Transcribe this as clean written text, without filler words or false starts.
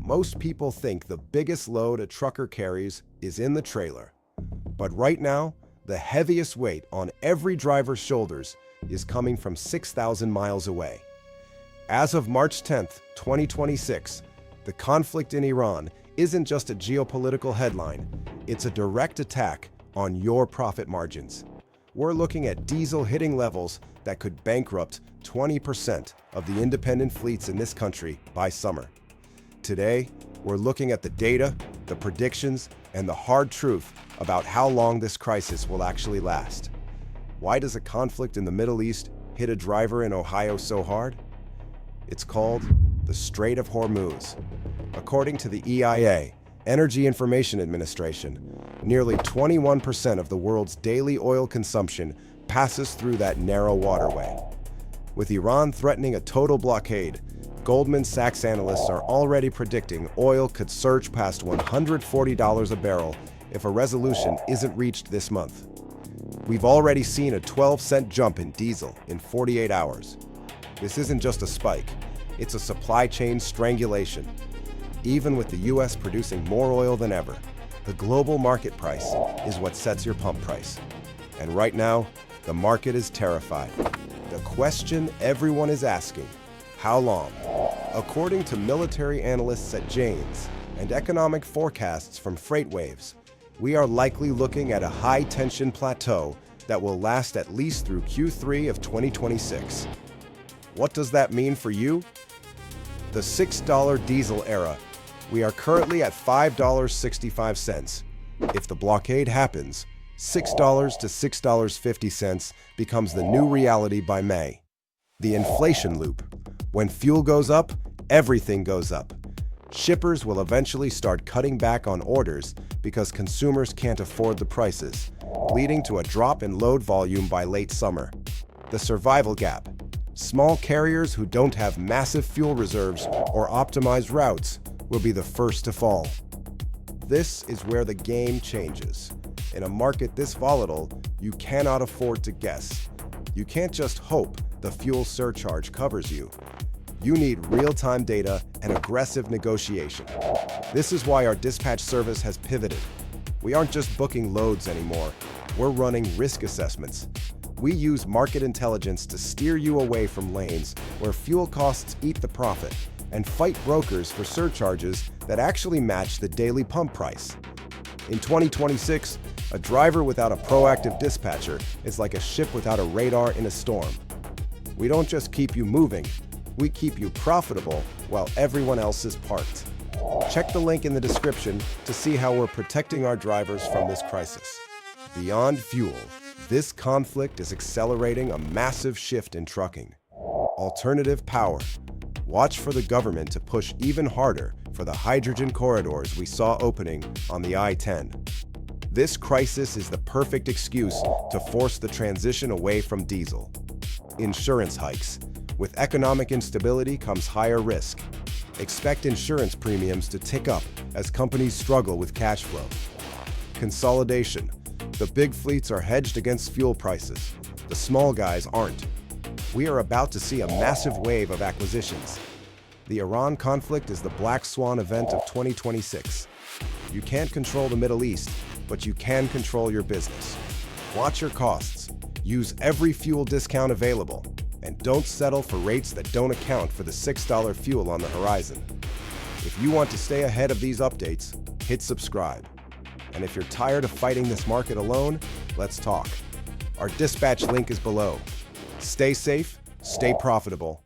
Most people think the biggest load a trucker carries is in the trailer. But right now, the heaviest weight on every driver's shoulders is coming from 6,000 miles away. As of March 10th, 2026, the conflict in Iran isn't just a geopolitical headline, it's a direct attack on your profit margins. We're looking at diesel hitting levels that could bankrupt 20% of the independent fleets in this country by summer. Today, we're looking at the data, the predictions, and the hard truth about how long this crisis will actually last. Why does a conflict in the Middle East hit a driver in Ohio so hard? It's called the Strait of Hormuz. According to the EIA, Energy Information Administration, nearly 21% of the world's daily oil consumption passes through that narrow waterway. With Iran threatening a total blockade, Goldman Sachs analysts are already predicting oil could surge past $140 a barrel if a resolution isn't reached this month. We've already seen a 12-cent jump in diesel in 48 hours. This isn't just a spike, it's a supply chain strangulation. Even with the US producing more oil than ever, the global market price is what sets your pump price. And right now, the market is terrified. The question everyone is asking, how long? According to military analysts at Janes and economic forecasts from FreightWaves, we are likely looking at a high-tension plateau that will last at least through Q3 of 2026. What does that mean for you? The $6 diesel era. We are currently at $5.65. If the blockade happens, $6 to $6.50 becomes the new reality by May. The inflation loop. When fuel goes up, everything goes up. Shippers will eventually start cutting back on orders because consumers can't afford the prices, leading to a drop in load volume by late summer. The survival gap. Small carriers who don't have massive fuel reserves or optimized routes will be the first to fall. This is where the game changes. In a market this volatile, you cannot afford to guess. You can't just hope the fuel surcharge covers you. You need real-time data and aggressive negotiation. This is why our dispatch service has pivoted. We aren't just booking loads anymore. We're running risk assessments. We use market intelligence to steer you away from lanes where fuel costs eat the profit and fight brokers for surcharges that actually match the daily pump price. In 2026, a driver without a proactive dispatcher is like a ship without a radar in a storm. We don't just keep you moving, we keep you profitable while everyone else is parked. Check the link in the description to see how we're protecting our drivers from this crisis. Beyond fuel, this conflict is accelerating a massive shift in trucking. Alternative power. Watch for the government to push even harder for the hydrogen corridors we saw opening on the I-10. This crisis is the perfect excuse to force the transition away from diesel. Insurance hikes. With economic instability comes higher risk. Expect insurance premiums to tick up as companies struggle with cash flow. Consolidation. The big fleets are hedged against fuel prices. The small guys aren't. We are about to see a massive wave of acquisitions. The Iran conflict is the black swan event of 2026. You can't control the Middle East, but you can control your business. Watch your costs. Use every fuel discount available. And don't settle for rates that don't account for the $6 fuel on the horizon. If you want to stay ahead of these updates, hit subscribe. And if you're tired of fighting this market alone, let's talk. Our dispatch link is below. Stay safe, stay profitable,